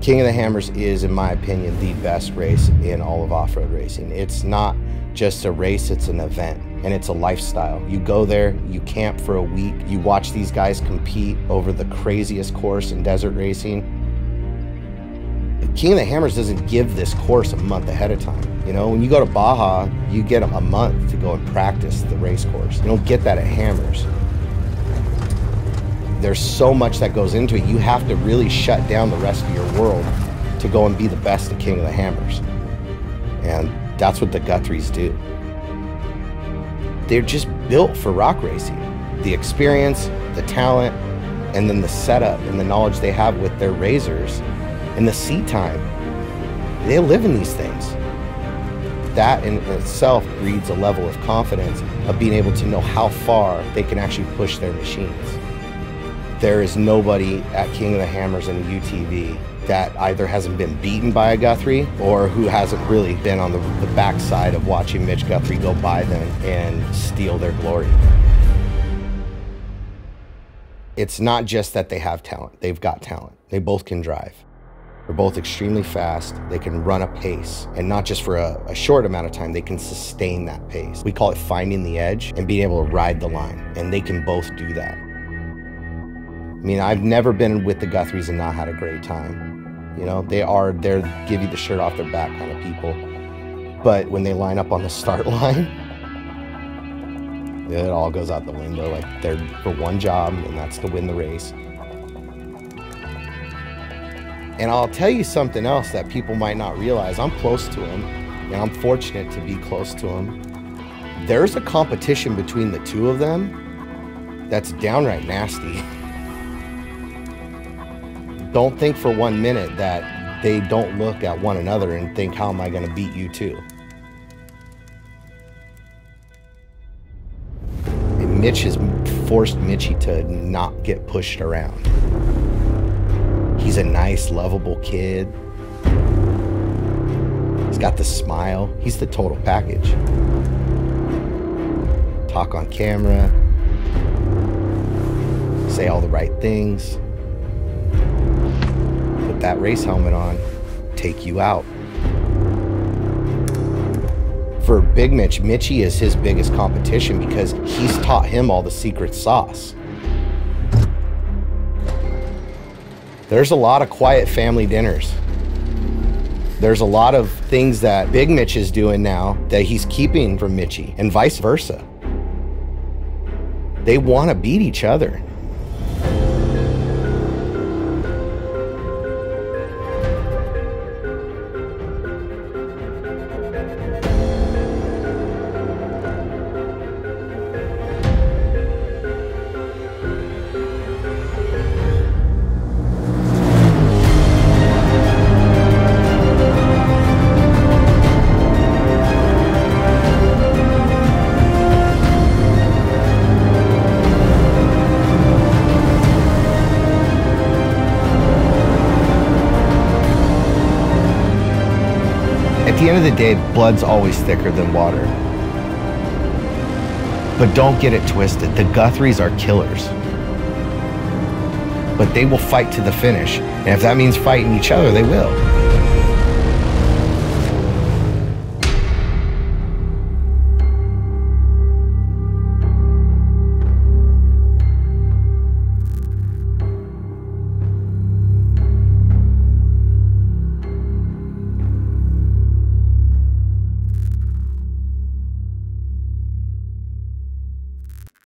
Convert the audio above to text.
King of the Hammers is, in my opinion, the best race in all of off-road racing. It's not just a race, it's an event, and it's a lifestyle. You go there, you camp for a week, you watch these guys compete over the craziest course in desert racing. King of the Hammers doesn't give this course a month ahead of time. You know, when you go to Baja, you get a month to go and practice the race course. You don't get that at Hammers. There's so much that goes into it. You have to really shut down the rest of your world to go and be the best at King of the Hammers. And that's what the Guthries do. They're just built for rock racing. The experience, the talent, and then the setup and the knowledge they have with their razors and the seat time. They live in these things. That in itself breeds a level of confidence of being able to know how far they can actually push their machines. There is nobody at King of the Hammers in a UTV that either hasn't been beaten by a Guthrie or who hasn't really been on the backside of watching Mitch Guthrie go by them and steal their glory. It's not just that they have talent, they've got talent. They both can drive. They're both extremely fast, they can run a pace, and not just for a short amount of time, they can sustain that pace. We call it finding the edge and being able to ride the line, and they can both do that. I mean, I've never been with the Guthries and not had a great time. You know, they're give you the shirt off their back kind of people. But when they line up on the start line, it all goes out the window. Like, they're for one job, and that's to win the race. And I'll tell you something else that people might not realize. I'm close to them, and I'm fortunate to be close to them. There's a competition between the two of them that's downright nasty. Don't think for 1 minute that they don't look at one another and think, how am I going to beat you too? And Mitch has forced Mitchie to not get pushed around. He's a nice, lovable kid. He's got the smile. He's the total package. Talk on camera. Say all the right things. Put that race helmet on. Take you out. For Big Mitch, Mitchie is his biggest competition because he's taught him all the secret sauce. There's a lot of quiet family dinners. There's a lot of things that Big Mitch is doing now that he's keeping from Mitchie, and vice versa. They want to beat each other. At the end of the day, blood's always thicker than water. But don't get it twisted. The Guthries are killers. But they will fight to the finish. And if that means fighting each other, they will.